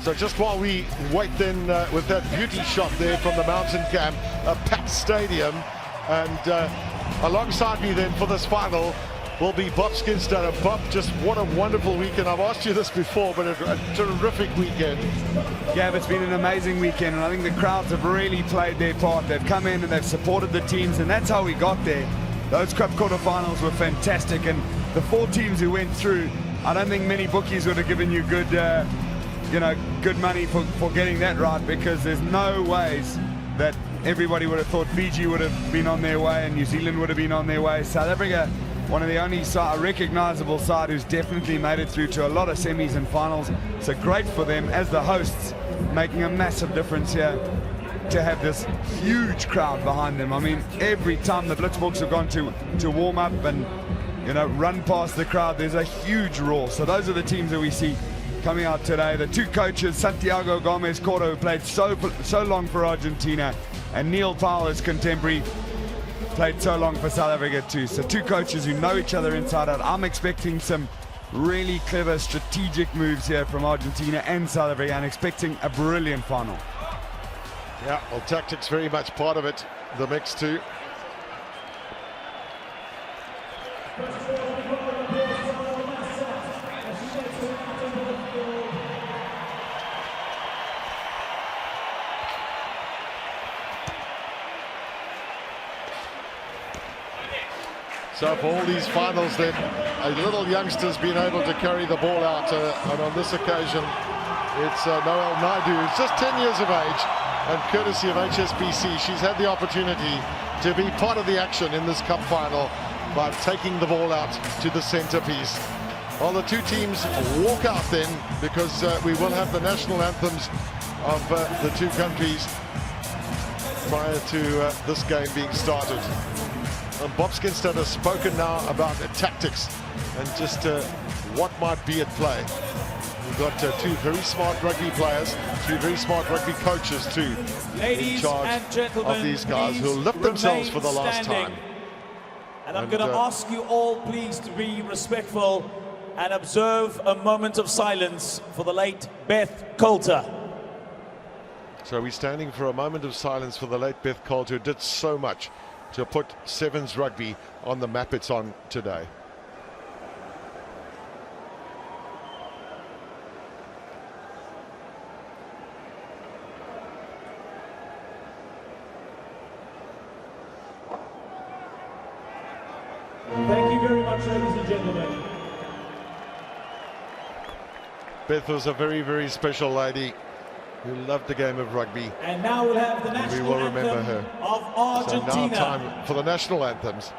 So just while we wait then with that beauty shot there from the mountain camp, a packed stadium, and alongside me then for this final will be Bob Skinstad. And Bob, just what a wonderful weekend. I've asked you this before, but a terrific weekend. Yeah, it's been an amazing weekend, and I think the crowds have really played their part. They've come in and they've supported the teams, and that's how we got there. Those cup quarterfinals were fantastic, and the 4 teams who went through, I don't think many bookies would have given you good good money for getting that right, because there's no ways that everybody would have thought Fiji would have been on their way and New Zealand would have been on their way. South Africa, one of the only a recognisable side who's definitely made it through to a lot of semis and finals. So great for them as the hosts, making a massive difference here to have this huge crowd behind them. I mean, every time the Blitzboks have gone to warm up and run past the crowd, there's a huge roar. So those are the teams that we see coming out today. The 2 coaches, Santiago Gomez Coro, who played so long for Argentina, and Neil Powell, his contemporary, played so long for South Africa too. So 2 coaches who know each other inside out. I'm expecting some really clever strategic moves here from Argentina and South Africa, and expecting a brilliant final. Yeah, well, tactics very much part of it, the mix too. So for all these finals then, a little youngster's been able to carry the ball out, and on this occasion it's Noel Naidu, who's just 10 years of age, and courtesy of HSBC, she's had the opportunity to be part of the action in this cup final by taking the ball out to the centerpiece. Well, the 2 teams walk out then, because we will have the national anthems of the 2 countries prior to this game being started. And Bob Skinstad has spoken now about the tactics and just what might be at play. We've got 2 very smart rugby players, 2 very smart rugby coaches too, in charge of these guys who'll lift themselves for the last time. And I'm going to ask you all, please, to be respectful and observe a moment of silence for the late Beth Coulter. So we're standing for a moment of silence for the late Beth Coulter, who did so much to put Sevens rugby on the map it's on today. Thank you very much, ladies and gentlemen. Beth was a very, very special lady who loved the game of rugby. And now we'll have the national we will remember her of Argentina. So now time for the national anthems.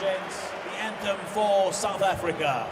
Gents, the anthem for South Africa.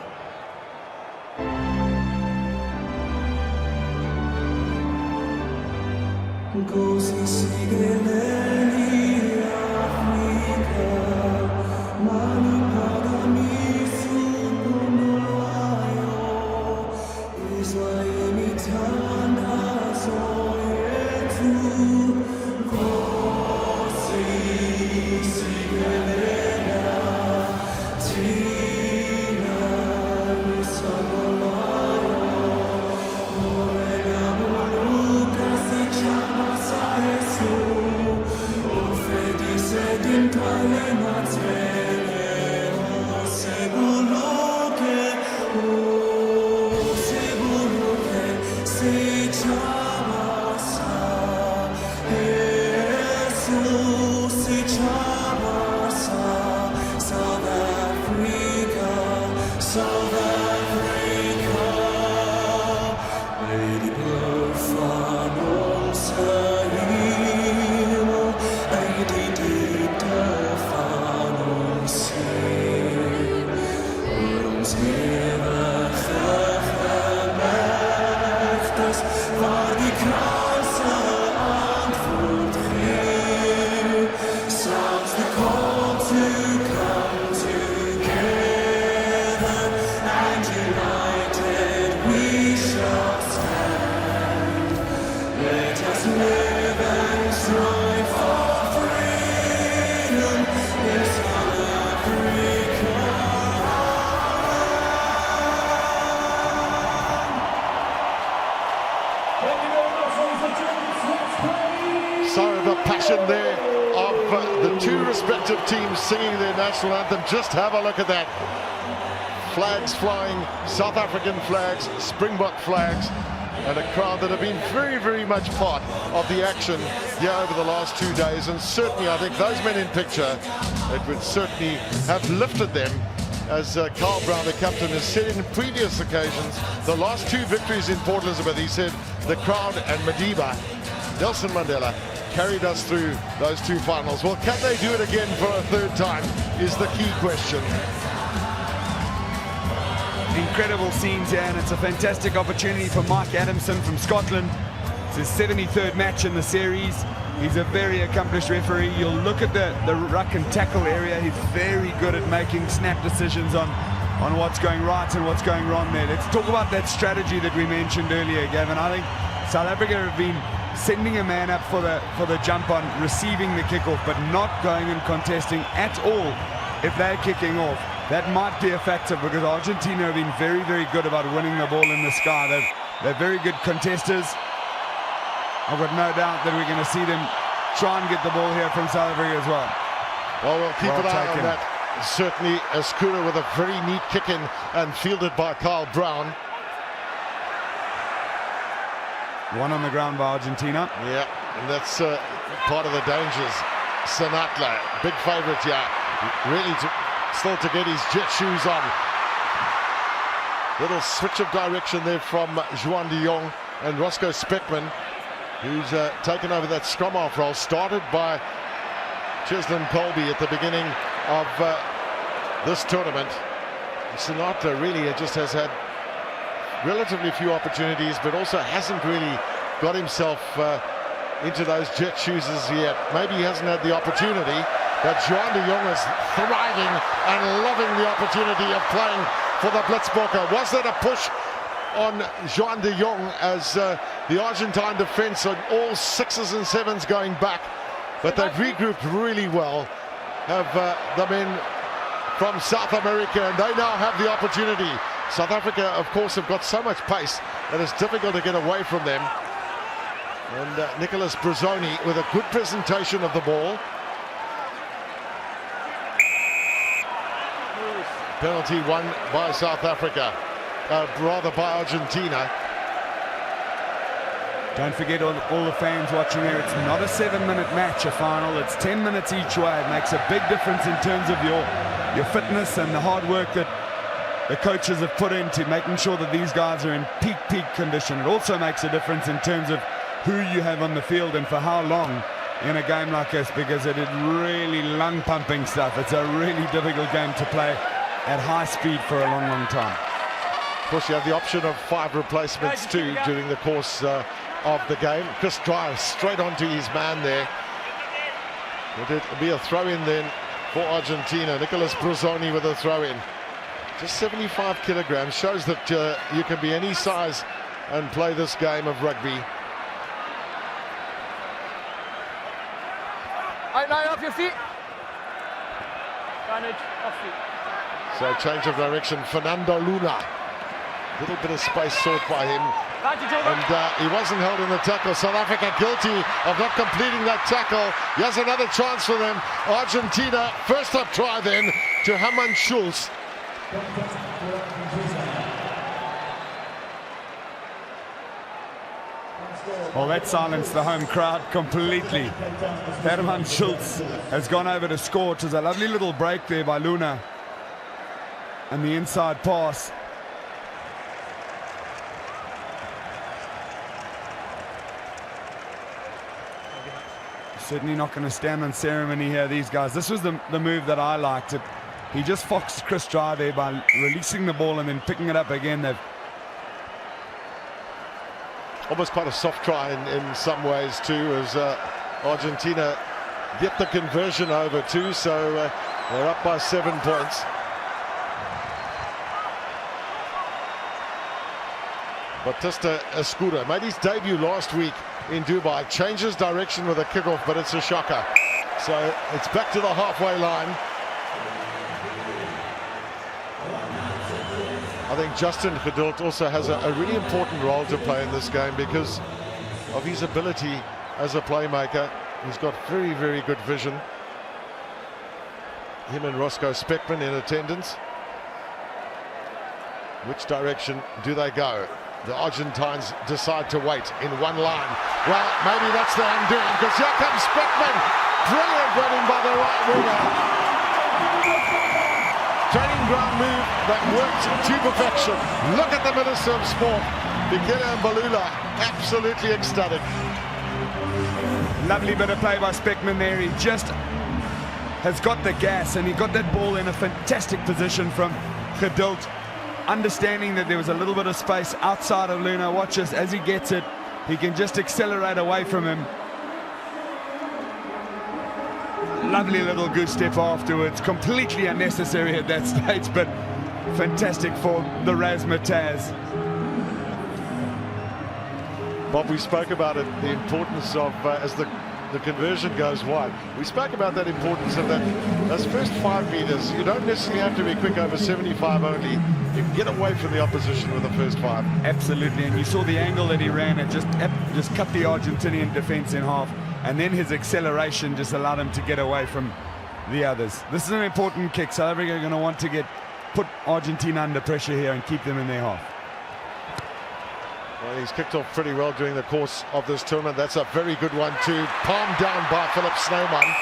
So the passion there of the two respective teams singing their national anthem. Just have a look at that. Flags flying, South African flags, Springbok flags, and a crowd that have been very, very much part of the action here over the last 2 days. And certainly, I think those men in picture, it would certainly have lifted them. As Carl Brown, the captain, has said in previous occasions, the last two victories in Port Elizabeth, he said, the crowd and Madiba, Nelson Mandela, carried us through those two finals. Well, can they do it again for a third time is the key question. Incredible scenes here, and it's a fantastic opportunity for Mike Adamson from Scotland. It's his 73rd match in the series. He's a very accomplished referee. You'll look at the ruck and tackle area. He's very good at making snap decisions on what's going right and what's going wrong there. Let's talk about that strategy that we mentioned earlier, Gavin. I think South Africa have been sending a man up for the jump on, receiving the kickoff, but not going and contesting at all if they're kicking off. That might be a factor because Argentina have been very, very good about winning the ball in the sky. They're very good contesters. I've got no doubt that we're going to see them try and get the ball here from South Africa as well. Well, we'll keep an eye on that. Certainly, Escura with a very neat kick in and fielded by Carl Brown. One on the ground by Argentina. Yeah, and that's part of the dangers. Sanatla, big favourite here. Really still to get his jet shoes on. Little switch of direction there from Juan de Jong and Roscoe Speckman, who's taken over that scrum half role, started by Cheslin Colby at the beginning of this tournament. Sinatra really just has had relatively few opportunities, but also hasn't really got himself into those jet shoes as yet. Maybe he hasn't had the opportunity, but Juan de Jong is thriving and loving the opportunity of playing for the Blitzbokke. Was that a push on Juan de Jong as the Argentine defense on all 6s and 7s going back, but they've regrouped really well, have the men from South America, and they now have the opportunity. South Africa, of course, have got so much pace that it's difficult to get away from them. And Nicholas Brazzoni with a good presentation of the ball. Penalty won by South Africa, rather by Argentina. Don't forget all the fans watching there, it's not a 7-minute match, a final, it's 10 minutes each way. It makes a big difference in terms of your fitness and the hard work that the coaches have put into making sure that these guys are in peak condition. It also makes a difference in terms of who you have on the field and for how long in a game like this, because it is really lung pumping stuff. It's a really difficult game to play at high speed for a long time. Of course, you have the option of 5 replacements too during the course of the game. Chris Dyer straight onto his man there. Would it be a throw-in then for Argentina? Nicholas Bruzzoni with a throw-in. Just 75 kilograms, shows that you can be any size and play this game of rugby. Outline off your feet. Advantage, off feet. So change of direction, Fernando Luna. Little bit of space sought by him. And he wasn't held in the tackle. South Africa guilty of not completing that tackle. Here's another chance for them. Argentina, first up try then to Hermann Schulz. Well, that silenced the home crowd completely. Hermann Schulz has gone over to score. It was a lovely little break there by Luna. And the inside pass. Certainly not going to stand on ceremony here, these guys. This was the move that I liked. He just foxed Chris Dry there by releasing the ball and then picking it up again. They've almost quite a soft try in some ways too, as Argentina get the conversion over too, so they're up by 7 points. Batista Escudo made his debut last week in Dubai, changes direction with a kickoff, but it's a shocker. So it's back to the halfway line. I think Justin Geduld also has a really important role to play in this game because of his ability as a playmaker. He's got very, very good vision. Him and Roscoe Speckman in attendance. Which direction do they go? The Argentines decide to wait in one line. Well, maybe that's their undoing, because here comes Speckman. Brilliant running by the right winger. Training ground move that worked to perfection. Look at the Minister of Sport, Bikila Mbalula, absolutely ecstatic. Lovely bit of play by Speckman there. He just has got the gas, and he got that ball in a fantastic position from Geduld. Understanding that there was a little bit of space outside of Luna. Watch this, as he gets it, he can just accelerate away from him. Lovely little goose step afterwards, completely unnecessary at that stage, but fantastic for the Razzmatazz. Bob, we spoke about it, the importance of, as the conversion goes wide. We spoke about that importance of those first 5 meters. You don't necessarily have to be quick over 75 only. You can get away from the opposition with the first 5. Absolutely, and you saw the angle that he ran. It just cut the Argentinian defense in half, and then his acceleration just allowed him to get away from the others. This is an important kick. South Africa are going to want to put Argentina under pressure here and keep them in their half. Well, he's kicked off pretty well during the course of this tournament. That's a very good one too. Palmed down by Philip Snowman.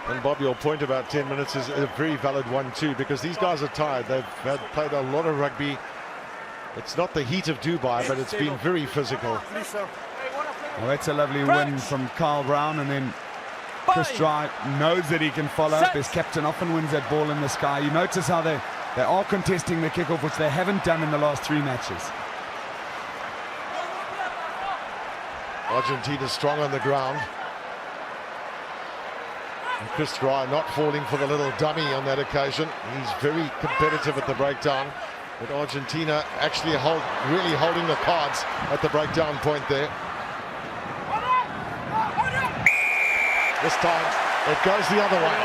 And Bob, your point about 10 minutes is a very valid one too, because these guys are tired. They've played a lot of rugby. It's not the heat of Dubai, but it's been very physical. Well, that's a lovely win from Kyle Brown, and then Chris Dry knows that he can follow up. His captain often wins that ball in the sky. You notice how they are contesting the kickoff, which they haven't done in the last 3 matches. Argentina strong on the ground. And Chris Dry not falling for the little dummy on that occasion. He's very competitive at the breakdown. But Argentina actually really holding the cards at the breakdown point there. This time, it goes the other way.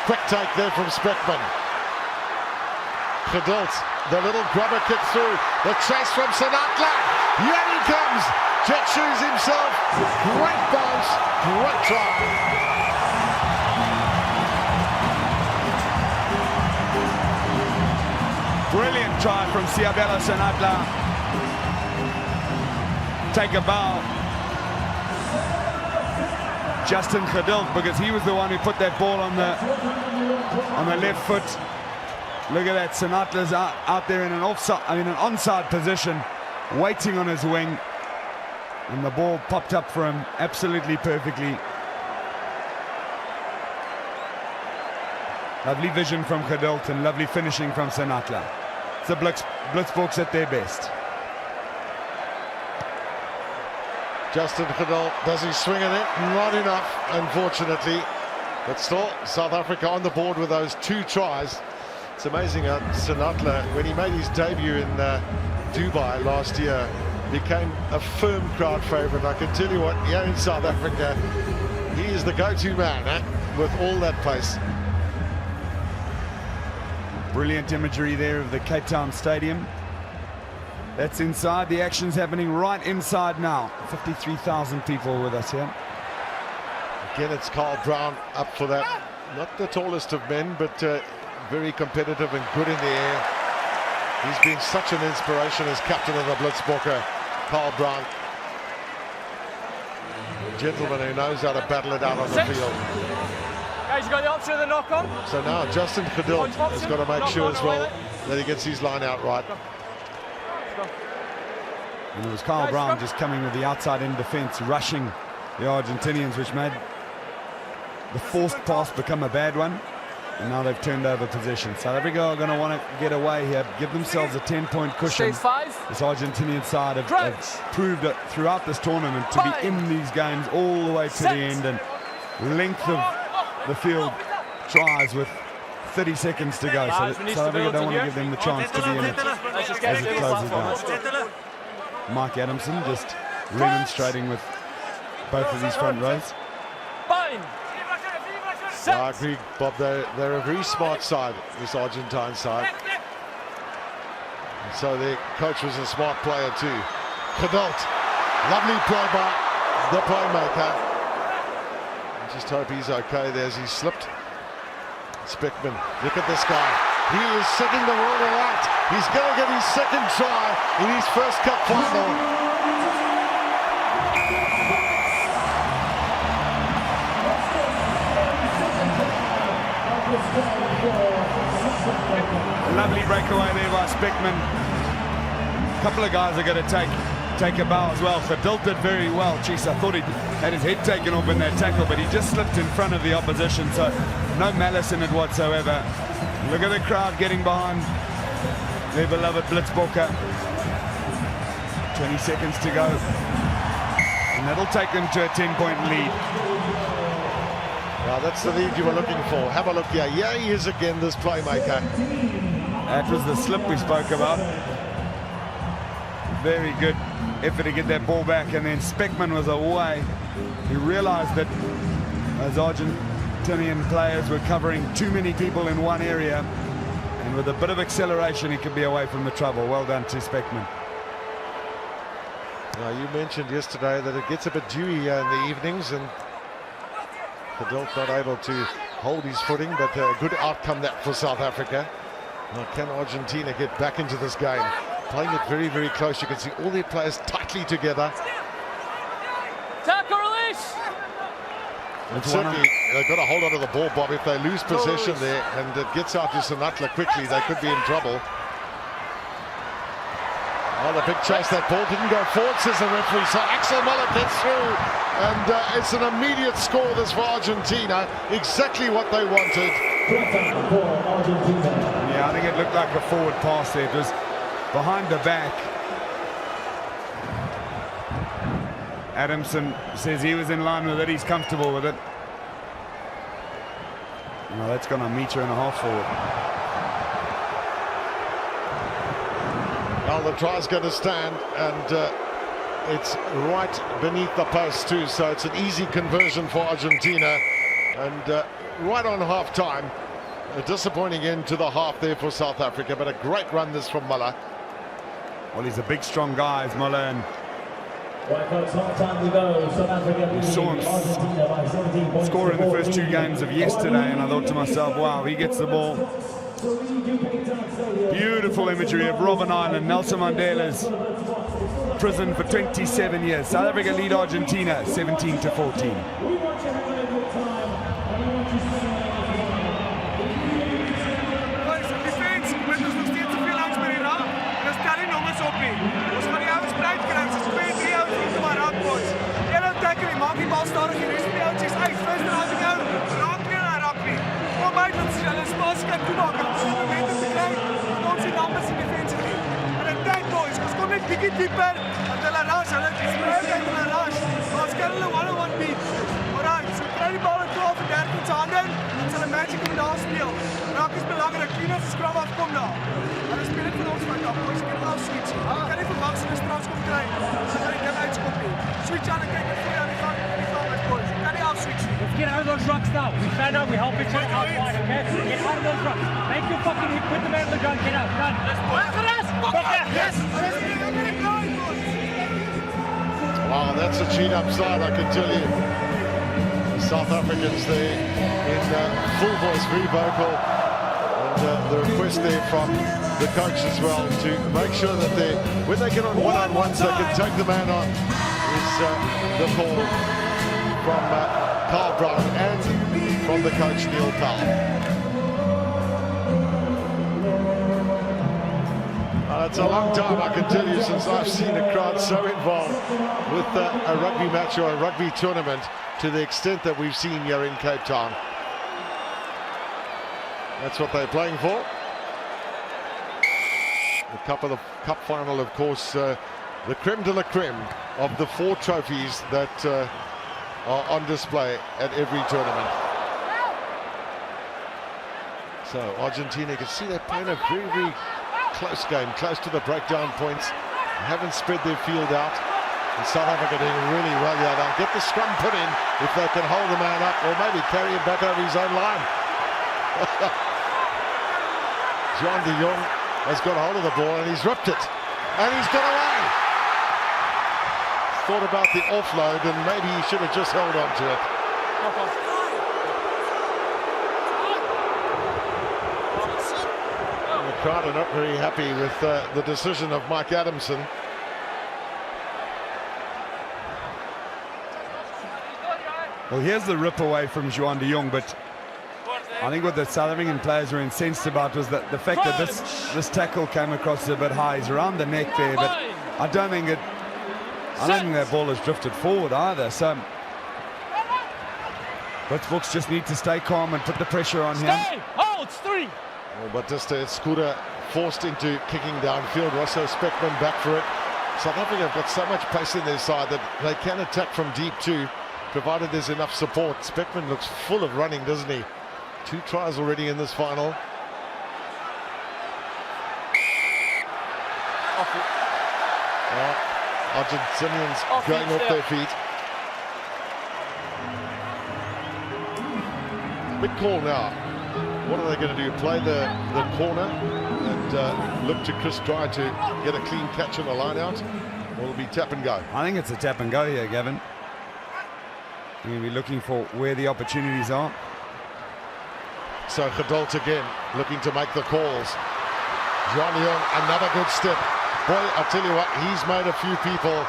Quick take there from Speckman. Geduld, the little grubber kick through. The chase from Sinatla. Here he comes. Jet shoes himself. Great bounce, great try. Brilliant try from Siabelo Sinatla. Take a bow. Justin Geduld, because he was the one who put that ball on the left foot. Look at that, Sinatla's out there in an onside position, waiting on his wing, and the ball popped up for him absolutely perfectly. Lovely vision from Geduld and lovely finishing from Senatla. It's the Blitzboks at their best. Justin Geduld, does he swing at it? Not enough, unfortunately. But still, South Africa on the board with those 2 tries. It's amazing how Senatla, when he made his debut in Dubai last year, became a firm crowd favourite. I can tell you what, here in South Africa, he is the go-to man with all that pace. Brilliant imagery there of the Capetown Stadium. That's inside. The action's happening right inside now. 53,000 people with us here. Again, it's Carl Brown up for that. Not the tallest of men, but very competitive and good in the air. He's been such an inspiration as captain of the Blitzbokke, Carl Brown. A gentleman who knows how to battle it out on the field. Guys, you got the option of the knock-on? So now Justin Geduld has got to make sure as well that he gets his line out right. And it was Carl Brown just coming with the outside-in defence, rushing the Argentinians, which made the forced pass become a bad one. And now they've turned over possession. South Africa are going to want to get away here, give themselves a 10-point cushion. This Argentinian side have proved it throughout this tournament to be in these games all the way to the end, and length of the field tries with 30 seconds to go. So South Africa don't want to give them the chance to be in it as it closes down. Mike Adamson just remonstrating with both of these front rows. I agree, Bob. They're a very smart side, this Argentine side. And so their coach was a smart player too. Geduld, lovely play by the playmaker. I just hope he's okay there as he slipped. Speckman, look at this guy. He is setting the world alight. He's going to get his second try in his first cup final. Lovely breakaway there by Speckman. A couple of guys are going to take a bow as well. Geduld did very well. Jeez, I thought he had his head taken off in that tackle, but he just slipped in front of the opposition, so no malice in it whatsoever. Look at the crowd getting behind their beloved Blitzbokke. 20 seconds to go, and that'll take them to a 10-point lead. Now that's the lead you were looking for. Have a look here. Yeah, he is again, this playmaker. That was the slip we spoke about. Very good effort to get that ball back, and then Speckman was away. He realized that those Argentinian players were covering too many people in one area, and with a bit of acceleration he could be away from the trouble. Well done to Speckman. Now, you mentioned yesterday that it gets a bit dewy in the evenings, and Geduld not able to hold his footing, but a good outcome that for South Africa. Now, can Argentina get back into this game? Playing it very, very close. You can see all their players tightly together. Tackle release! And certainly, they've got to hold on to the ball, Bob. If they lose possession there and it gets out to Senatla quickly, they could be in trouble. Oh, the big chase. That ball didn't go forward, says the referee. So Axel Muller gets through, and it's an immediate score this for Argentina. Exactly what they wanted. Yeah, I think it looked like a forward pass there. It was behind the back. Adamson says he was in line with it. He's comfortable with it. Well, that's gone a metre and a half forward. Well, the try's going to stand, and it's right beneath the post too, so it's an easy conversion for Argentina, and right on half-time. A disappointing end to the half there for South Africa, but a great run this from Muller. Well, he's a big, strong guy, is Muller, and we saw him score in the first 2 games of yesterday, and I thought to myself, wow, he gets the ball. Beautiful imagery of Robben Island, Nelson Mandela's prison for 27 years. South Africa lead Argentina 17-14. Maak die bal stadig, die res van die oudjies uit, first en out to go, raak nie na rugby. Kom uit met hulle bietjie dieper, dat hulle rush, hulle spreek uit hulle rush. Maar ons kan hulle one-on-one beat. Alright, so kry die bal in 12 en 13 se hande, dan sal 'n magic om daar speel. Raak is belangrik, clean as scrum afkom daar. Hulle speel dit vir ons van daar, boys, kan wel switch. Hulle kan nie verwag sy 'n strafskop kry, so kan die ding uitskop nie. Switch aan en kyk wat voor aan die gang, boys. Jy kan nie afswitch nie. Let's get out of those rucks now. We stand up, we help each other out wide, okay? Get out of those rucks. Make your fucking hit, put the man on the ground, get out. Done. Yes! Wow, that's a cheat upside, I can tell you. The South Africans there in full voice, very vocal, and the request there from the coach as well to make sure that they, when they get on one-on-ones, they can take the man on. Is the call from Carl Brown and from the coach Neil Powell. It's a long time, I can tell you, since I've seen a crowd so involved with a rugby match or a rugby tournament to the extent that we've seen here in Cape Town. That's what they're playing for. The cup final, of course, the creme de la creme of the 4 trophies that are on display at every tournament. So Argentina, you can see they're playing a very, very close game, close to the breakdown points. They haven't spread their field out. And South Africa doing really well here. They'll get the scrum put in if they can hold the man up, or maybe carry him back over his own line. Juan de Jong has got hold of the ball and he's ripped it. And he's got away. Thought about the offload and maybe he should have just held on to it. The crowd are not very happy with the decision of Mike Adamson. Well, here's the rip away from Juan de Jong, but I think what the South African players were incensed about was that the fact that this tackle came across a bit high. He's around the neck there, but I don't think that ball has drifted forward either. So Brooks just need to stay calm and put the pressure on him. Hold, 3. Well, but just Scooter forced into kicking downfield. Russell Speckman back for it. South Africa have got so much pace in their side that they can attack from deep too, provided there's enough support. Speckman looks full of running, doesn't he? 2 tries already in this final. Argentinians going off their feet. Big call now. What are they going to do? Play the corner and look to Chris Dry to get a clean catch on the line out? Or it'll be tap and go? I think it's a tap and go here, Gavin. You're going to be looking for where the opportunities are. So Geduld again, looking to make the calls. Juan de Jong, another good step. Boy, I tell you what, he's made a few people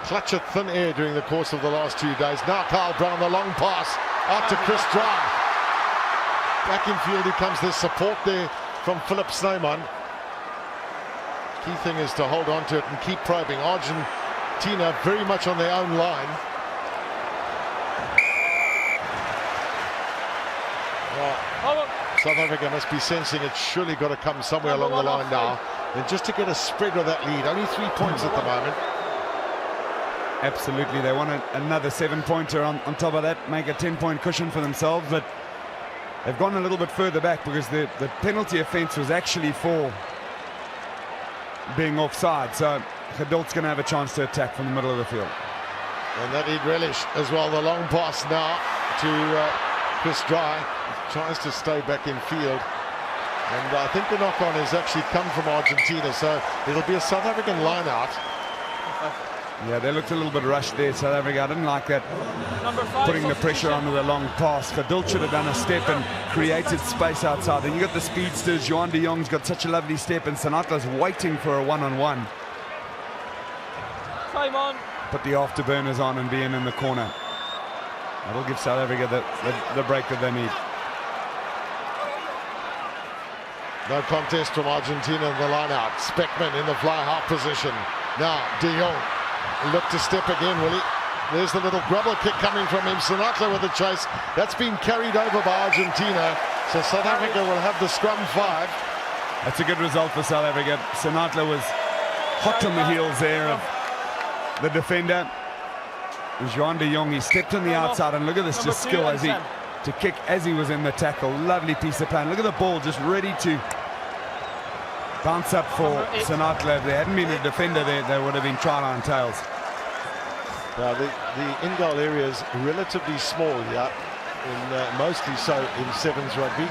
clutch at thin air during the course of the last 2 days. Now Carl Brown, the long pass out to Chris Dry. Back in field, here comes the support there from Philip Snyman. Key thing is to hold on to it and keep probing. Argentina very much on their own line. South Africa must be sensing it's surely got to come somewhere along the line now. And just to get a spread of that lead, only 3 points at the moment. Absolutely, they want another 7-pointer on top of that, make a 10-point cushion for themselves, but they've gone a little bit further back because the penalty offence was actually for being offside. So Geduld's going to have a chance to attack from the middle of the field. And that he'd relish as well. The long pass now to Chris Dry. Tries to stay back in field. And I think the knock-on has actually come from Argentina. So it'll be a South African line-out. Yeah, they looked a little bit rushed there, South Africa. I didn't like that. Putting the pressure on with a long pass. Geduld should have done a step and created space outside. And you got the speedsters. Juan de Jong's got such a lovely step, and Sanatla's waiting for a one-on-one. Time on. Put the afterburners on and be in the corner. That'll give South Africa the break that they need. No contest from Argentina in the line-out. Speckman in the fly-half position. Now de Jong look to step again, will he? There's the little grubber kick coming from him. Sinatla with the chase. That's been carried over by Argentina. So South Africa will have the scrum 5. That's a good result for South Africa. Sinatla was hot on the heels there of the defender. Juan de Jong, he stepped on the outside, and look at this just skill as he to kick as he was in the tackle. Lovely piece of plan. Look at the ball just ready to bounce up for Sinatla. If there hadn't been a defender there, they would have been try line tails. Now the in-goal area is relatively small here, mostly so in sevens rugby.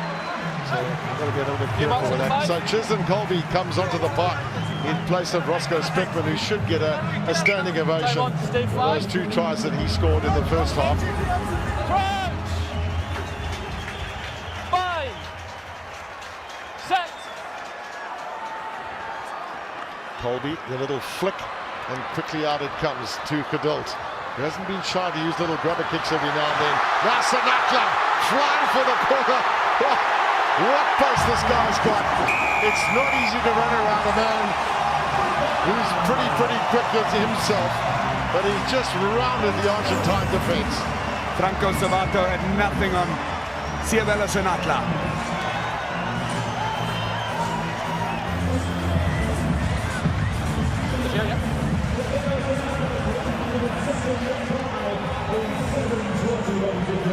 So you've got to be a little bit careful with that. So Chisholm Colby comes onto the park in place of Roscoe Speckman, who should get a standing ovation for those 2 tries that he scored in the first half. Colby, the little flick, and quickly out it comes to Geduld. He hasn't been shy to use little grubber kicks every now and then. Now Sinatla flying for the corner. What pace this guy's got. It's not easy to run around a man who's pretty quick himself, but he's just rounded the Argentine defense. Franco Sabato had nothing on Siabela Sinatla.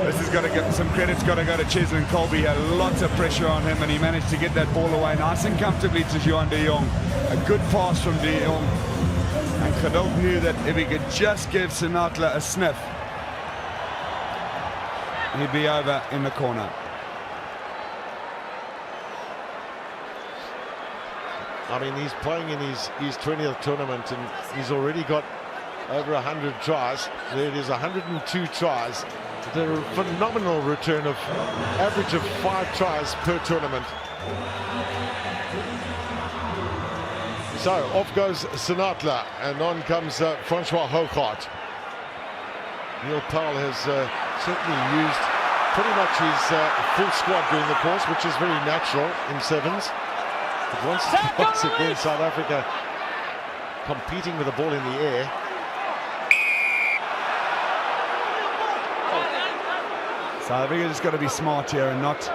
This has got to get some credit's got to go to Chisholm Colby. He had lots of pressure on him, and he managed to get that ball away nice and comfortably to Juan de Jong. A good pass from de Jong, and Geduld knew that if he could just give Sinatla a sniff, he'd be over in the corner. I mean, he's playing in his 20th tournament, and he's already got over 100 tries. There it is, 102 tries. The phenomenal return of average of 5 tries per tournament. So off goes Sinatla, and on comes Francois Hougaard. Neil Powell has certainly used pretty much his full squad during the course, which is very natural in sevens. But once again, South Africa competing with the ball in the air. South Africa just got to be smart here and not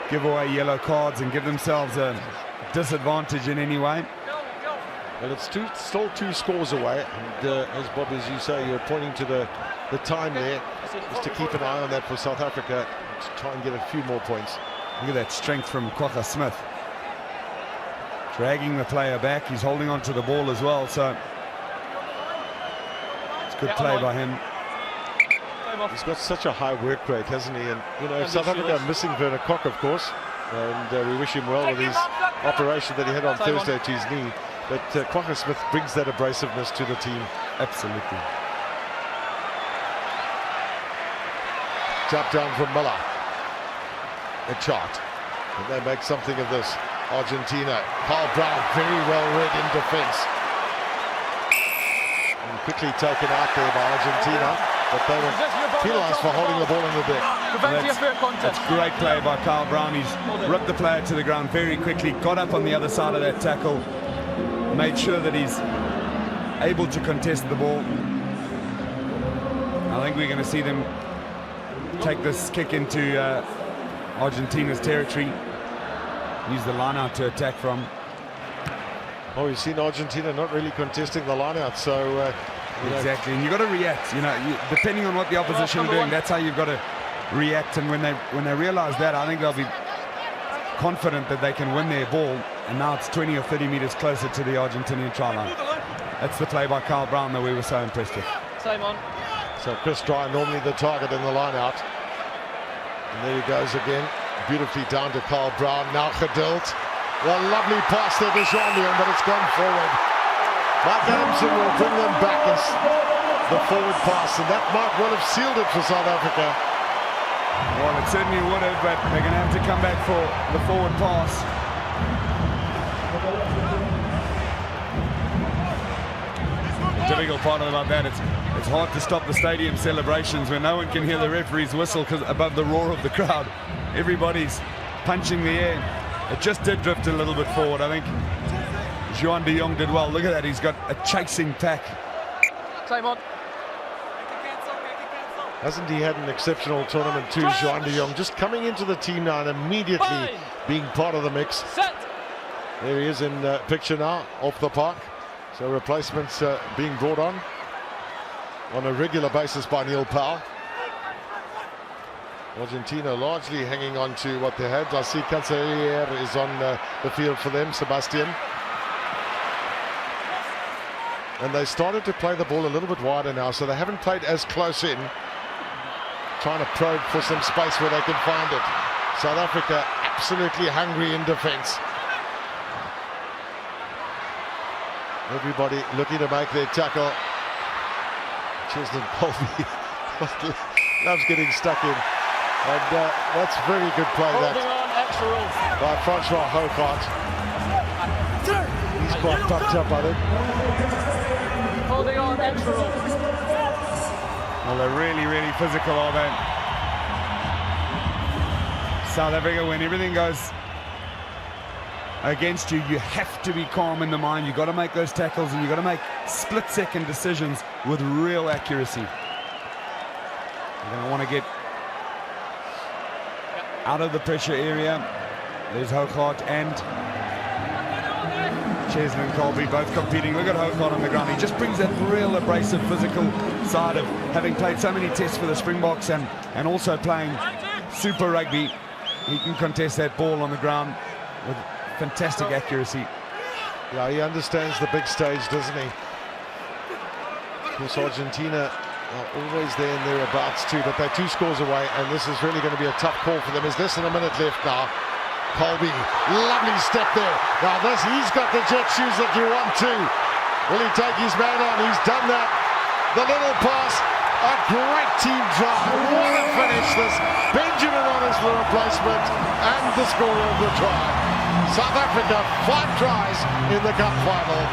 give away yellow cards and give themselves a disadvantage in any way. Well, it's still 2 scores away, and as Bob, as you say, you're pointing to the time there, is to keep an eye on that for South Africa to try and get a few more points. Look at that strength from Kwagga Smith. Dragging the player back, he's holding on to the ball as well, so it's good play by him. He's got such a high work rate, hasn't he? And you know, South Africa are missing Werner Kok, of course, and we wish him well with his operation that he had on Thursday to his knee. But Kwagga Smith brings that abrasiveness to the team. Absolutely. Tap down from Miller. A chart. And they make something of this. Argentina. Carl Brown very well read in defense. And quickly taken out there by Argentina. But they were penalised for holding the ball in the deck. That's great play by Carl Brown. He's ripped the player to the ground very quickly, got up on the other side of that tackle, made sure that he's able to contest the ball. I think we're going to see them take this kick into Argentina's territory. Use the line out to attack from. Oh, you've seen Argentina not really contesting the line out, so exactly, and you've got to react. You know, depending on what the opposition are doing, that's how you've got to react. And when they realize that, I think they'll be confident that they can win their ball. And now it's 20 or 30 meters closer to the Argentinian try line. That's the play by Carl Brown that we were so impressed with. Same on. So Chris Dry normally the target in the line out. And there he goes again, beautifully down to Carl Brown. Now Geduld. The lovely pass there to Jean-Leon, but it's gone forward. Mark Adamson will bring them back as the forward pass, and that might well have sealed it for South Africa. Well, it certainly would have, but they're going to have to come back for the forward pass. The difficult part about that, it's hard to stop the stadium celebrations when no one can hear the referee's whistle because above the roar of the crowd, everybody's punching the air. It just did drift a little bit forward. I think Juan de Jong did well. Look at that, he's got a chasing pack. Same on. Hasn't he had an exceptional tournament too, Juan de Jong? Just coming into the team now and immediately being part of the mix. Set. There he is in picture now, off the park. So replacements being brought on a regular basis by Neil Powell. Argentina largely hanging on to what they had. I see Cancelier is on the field for them, Sebastian. And they started to play the ball a little bit wider now, so they haven't played as close in, trying to probe for some space where they can find it. South Africa absolutely hungry in defense. Everybody looking to make their tackle. Chisholm Colby loves getting stuck in. And that's very good play, that, by Francois Hougaard. He's quite pumped up, I think. Holding on, extra roll. Well, they're really, really physical, are they? South Africa, when everything goes against you, you have to be calm in the mind. You've got to make those tackles, and you've got to make split-second decisions with real accuracy. You're going to want to get out of the pressure area. There's Hougaard and Chisholm Colby both competing. Look at Hougaard on the ground. He just brings that real abrasive physical side of having played so many tests for the Springboks and also playing Super Rugby. He can contest that ball on the ground with fantastic accuracy. Yeah, he understands the big stage, doesn't he? Of course, Argentina are always there and thereabouts too, but they're 2 scores away, and this is really going to be a tough call for them. There's less than a minute left now. Colby, lovely step there. Now he's got the jet shoes that you want too. Will he take his man on? He's done that. The little pass, a great team drive. What a finish this. Benjamin on his replacement, and the scorer of the try. South Africa, 5 tries in the cup final.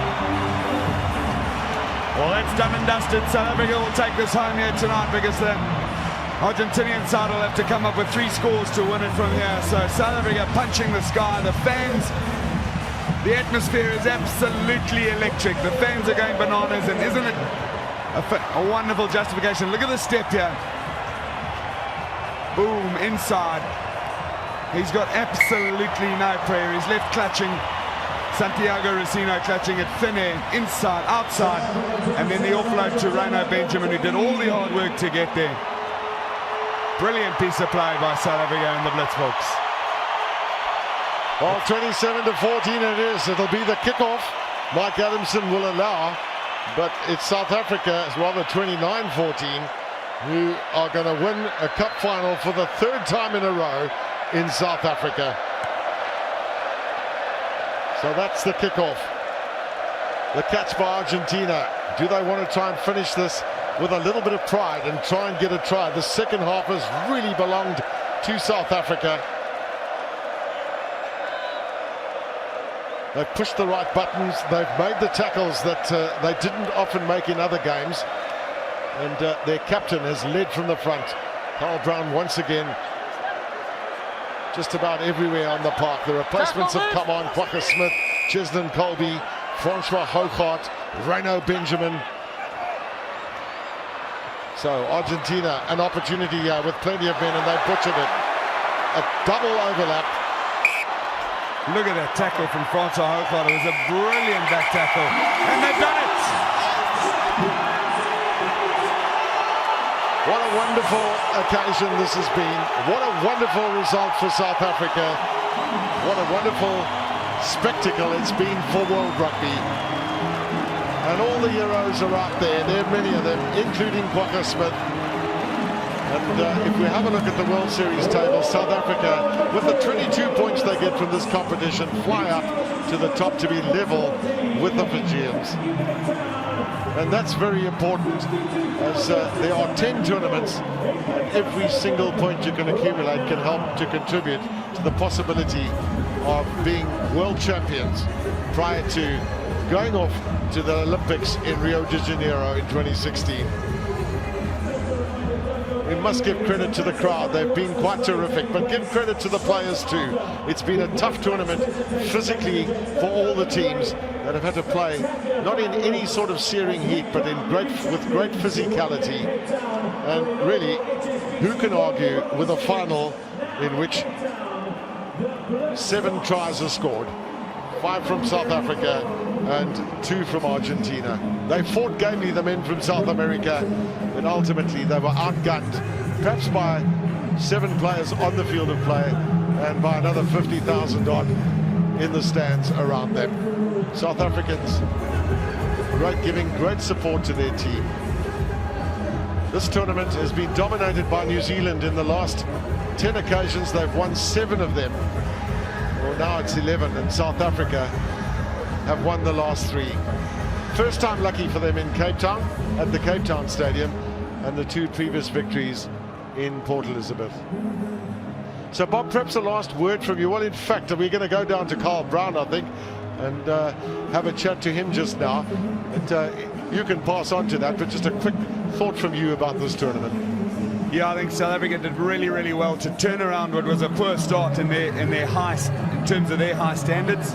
Well, that's done and dusted. South Africa will take this home here tonight, because the Argentinian side will have to come up with 3 scores to win it from here. So South Africa punching the sky. The fans, the atmosphere is absolutely electric. The fans are going bananas, and isn't it a wonderful justification? Look at the step here. Boom, inside. He's got absolutely no prayer. He's left clutching. Santiago Racino clutching it thin air, inside, outside, and then the offload to Reno Benjamin, who did all the hard work to get there. Brilliant piece of play by South Africa and the Blitzboks. Well, 27-14 it is. It'll be the kickoff. Mike Adamson will allow, but it's South Africa, rather 29-14, who are going to win a cup final for the 3rd time in a row in South Africa. So that's the kickoff. The catch by Argentina. Do they want to try and finish this with a little bit of pride and try and get a try? The second half has really belonged to South Africa. They've pushed the right buttons. They've made the tackles that they didn't often make in other games. And their captain has led from the front. Carl Brown once again just about everywhere on the park. The replacements have come on. Kwagga Smith, Chisholm Colby, Francois Hougaard, Reno Benjamin. So Argentina, an opportunity here with plenty of men, and they butchered it. A double overlap. Look at that tackle from Francois Hougaard. It was a brilliant back tackle, and they've done it. What a wonderful occasion this has been. What a wonderful result for South Africa. What a wonderful spectacle it's been for World Rugby. And all the heroes are out there. There are many of them, including Kwagga Smith. And if we have a look at the World Series table, South Africa, with the 22 points they get from this competition, fly up to the top to be level with the Fijians. And that's very important, as there are 10 tournaments, and every single point you can accumulate can help to contribute to the possibility of being world champions prior to going off to the Olympics in Rio de Janeiro in 2016. We must give credit to the crowd. They've been quite terrific, but give credit to the players too. It's been a tough tournament physically for all the teams that have had to play, not in any sort of searing heat, but with great physicality. And really, who can argue with a final in which 7 tries are scored, 5 from South Africa and 2 from Argentina. They fought gamely, the men from South America, but ultimately they were outgunned, perhaps by 7 players on the field of play and by another 50,000 odd in the stands around them. South Africans giving great support to their team. This tournament has been dominated by New Zealand. In the last 10 occasions, they've won 7 of them. Well, now it's 11, and South Africa have won the last 3. First time lucky for them in Cape Town, at the Cape Town Stadium, and the 2 previous victories in Port Elizabeth. So Bob, perhaps a last word from you. Well, in fact, we're going to go down to Carl Brown, I think, and have a chat to him just now. But, you can pass on to that, but just a quick thought from you about this tournament. Yeah, I think South Africa did really, really well to turn around what was a poor start in their in terms of their high standards.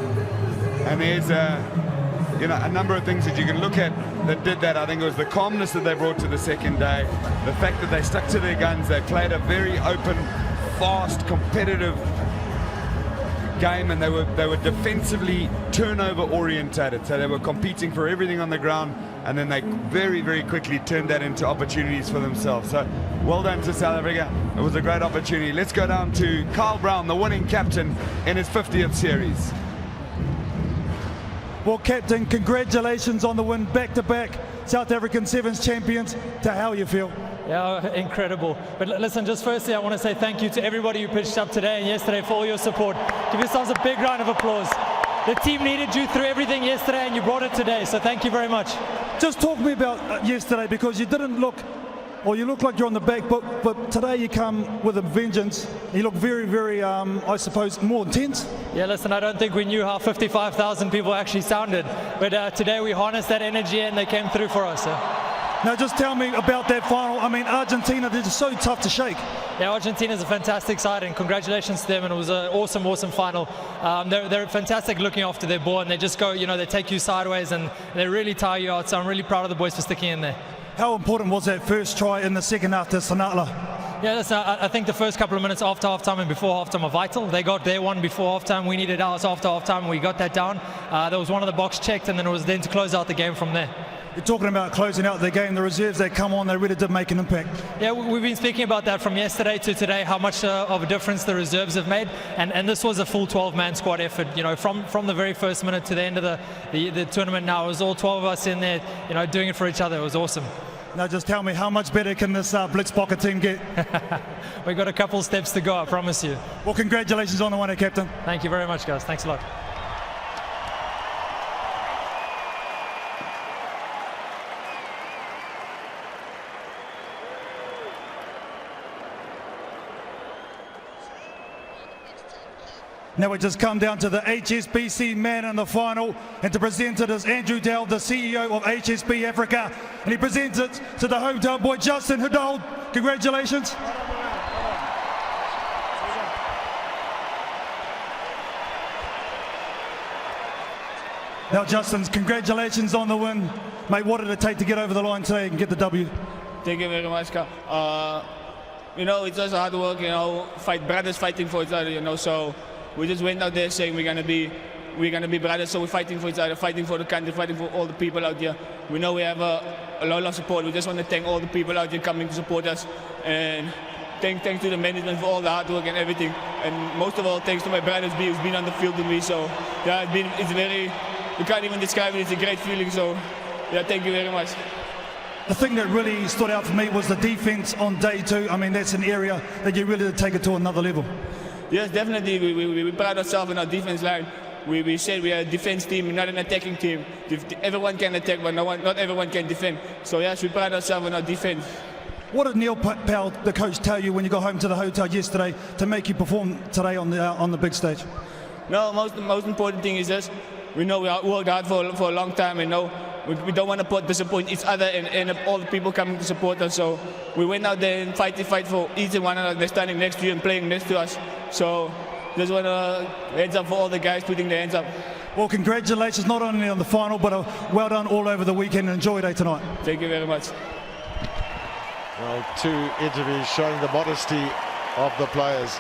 And there's a number of things that you can look at that did that. I think it was the calmness that they brought to the second day, the fact that they stuck to their guns, they played a very open, fast, competitive game, and they were defensively turnover orientated, so they were competing for everything on the ground, and then they very, very quickly turned that into opportunities for themselves. So well done to South Africa. It was a great opportunity. Let's go down to Carl Brown, the winning captain in his 50th series. Well, Captain, congratulations on the win, back-to-back South African Sevens champions. To how you feel? Yeah, incredible. But listen, just firstly, I want to say thank you to everybody who pitched up today and yesterday for all your support. Give yourselves a big round of applause. The team needed you through everything yesterday, and you brought it today, so thank you very much. Just talk to me about yesterday, because you didn't look, or you look like you're on the back foot, but today you come with a vengeance. You look very, very, I suppose, more intense. Yeah, listen, I don't think we knew how 55,000 people actually sounded, but today we harnessed that energy and they came through for us. Now just tell me about that final. I mean, Argentina, they're just so tough to shake. Yeah, Argentina's a fantastic side, and congratulations to them, and it was an awesome, awesome final. They're fantastic looking after their ball, and they just go, they take you sideways and they really tire you out, so I'm really proud of the boys for sticking in there. How important was that first try in the second half to Sanatla? Yeah, listen, I think the first couple of minutes after halftime and before halftime are vital. They got their one before halftime, we needed ours after halftime, and we got that down. There was one of the box checked, and then it was then to close out the game from there. You're talking about closing out the game, the reserves that come on, they really did make an impact. Yeah, we've been speaking about that from yesterday to today, how much of a difference the reserves have made, and this was a full 12-man squad effort. From the very first minute to the end of the tournament. Now it was all 12 of us in there, doing it for each other. It was awesome. Now just tell me, how much better can this Blitz Pocket team get? We've got a couple steps to go, I promise you. Well, congratulations on the winner, Captain. Thank you very much, guys. Thanks a lot. Now we just come down to the HSBC man in the final, and to present it is Andrew Dowd, the CEO of HSB Africa, and he presents it to the hometown boy Justin Hudold. Congratulations. Now Justin, congratulations on the win. Mate, what did it take to get over the line today and get the W? Thank you very much, Carl. It's just hard work, brothers fighting for each other, so we just went out there saying we're gonna be brothers, so we're fighting for each other, fighting for the country, fighting for all the people out here. We know we have a lot of support. We just want to thank all the people out here coming to support us, and thanks to the management for all the hard work and everything, and most of all thanks to my brothers who's been on the field with me. So yeah, it's very, you can't even describe it. It's a great feeling. So yeah, thank you very much. The thing that really stood out for me was the defense on day 2. I mean, that's an area that you really did take it to another level. Yes, definitely. We pride ourselves in our defense line. We said we are a defense team, not an attacking team. Everyone can attack, but not everyone can defend. So yes, we pride ourselves in our defense. What did Neil Powell, the coach, tell you when you got home to the hotel yesterday to make you perform today on the big stage? No, most important thing is this. We know we worked hard for a long time, and we don't want to disappoint each other and all the people coming to support us. So we went out there and fight for each and one another. They're standing next to you and playing next to us. So just want to hands up for all the guys putting their hands up. Well, congratulations not only on the final, but well done all over the weekend, and enjoy your day tonight. Thank you very much. Well, 2 interviews showing the modesty of the players.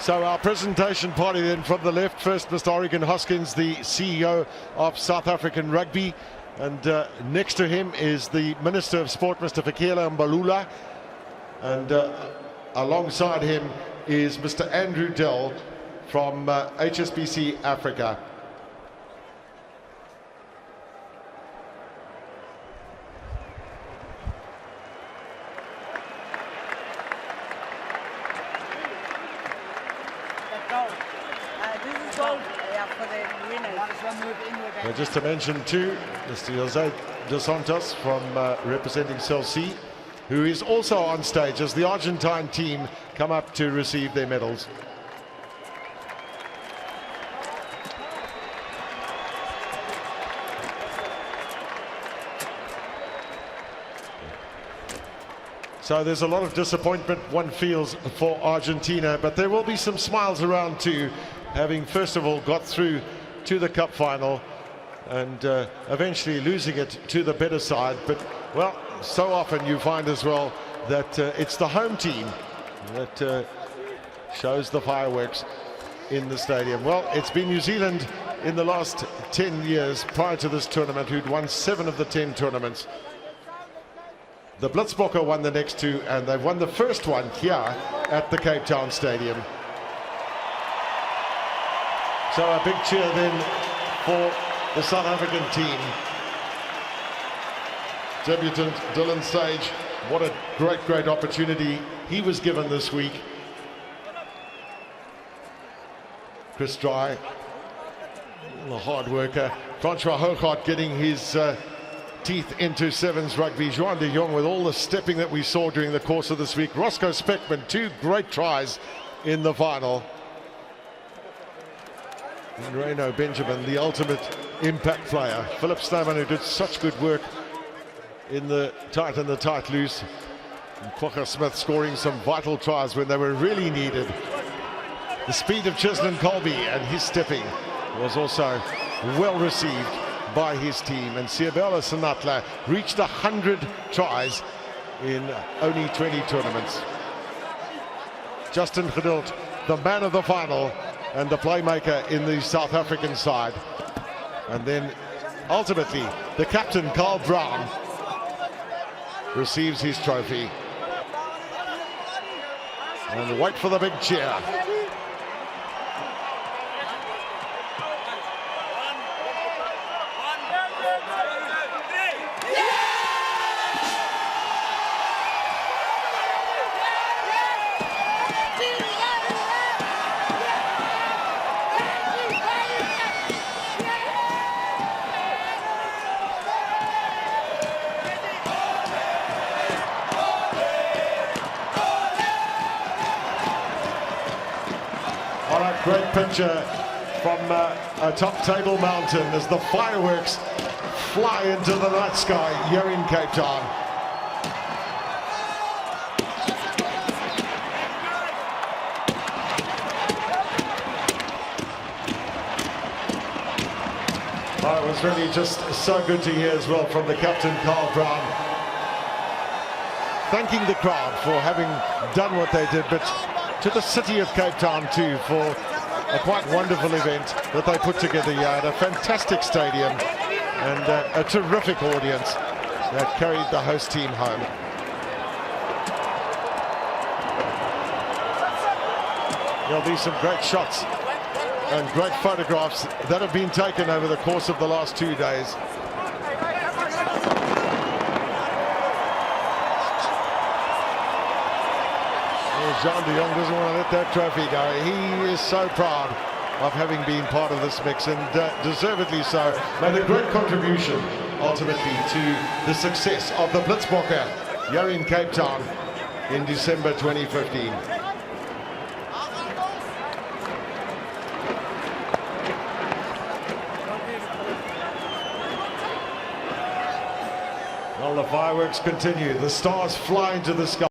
So our presentation party then from the left, first Mr. Oregon Hoskins, the CEO of South African Rugby, and next to him is the Minister of Sport, Mr. Fikela Mbalula, and alongside him is Mr. Andrew Dell from HSBC Africa. Just to mention too, Mr. Jose dos Santos from representing Cell C, who is also on stage as the Argentine team come up to receive their medals. So there's a lot of disappointment one feels for Argentina, but there will be some smiles around too, having first of all got through to the cup final and eventually losing it to the better side. But well, so often you find as well that it's the home team that shows the fireworks in the stadium. Well, it's been New Zealand in the last 10 years prior to this tournament who'd won 7 of the 10 tournaments. The Blitzbokke won the next 2, and they've won the first one here at the Capetown Stadium. So a big cheer then for the South African team. Debutant Dylan Sage, what a great opportunity he was given this week. Chris Dry, a hard worker. Francois Hougaard getting his teeth into sevens rugby. Juan de Jong with all the stepping that we saw during the course of this week. Roscoe Speckman, 2 great tries in the final. And Reno Benjamin, the ultimate impact player. Philip Snowman, who did such good work in the tight and the tight loose. And Kwagga Smith scoring some vital tries when they were really needed. The speed of Chislin Colby and his stepping was also well received by his team. And Siabela Senatla reached 100 tries in only 20 tournaments. Justin Geduld, the man of the final and the playmaker in the South African side. And then ultimately the captain Carl Brown receives his trophy. And wait for the big cheer. Great picture from atop Table Mountain as the fireworks fly into the night sky here in Cape Town. It was really just so good to hear as well from the captain, Carl Brown, thanking the crowd for having done what they did, but to the city of Cape Town too for a quite wonderful event that they put together here at a fantastic stadium and a terrific audience that carried the host team home. There'll be some great shots and great photographs that have been taken over the course of the last 2 days. Jean de Jong doesn't want to let that trophy go. He is so proud of having been part of this mix, and deservedly so. Made a great contribution ultimately to the success of the Blitzbokke here in Cape Town in December 2015. Well, the fireworks continue. The stars fly into the sky.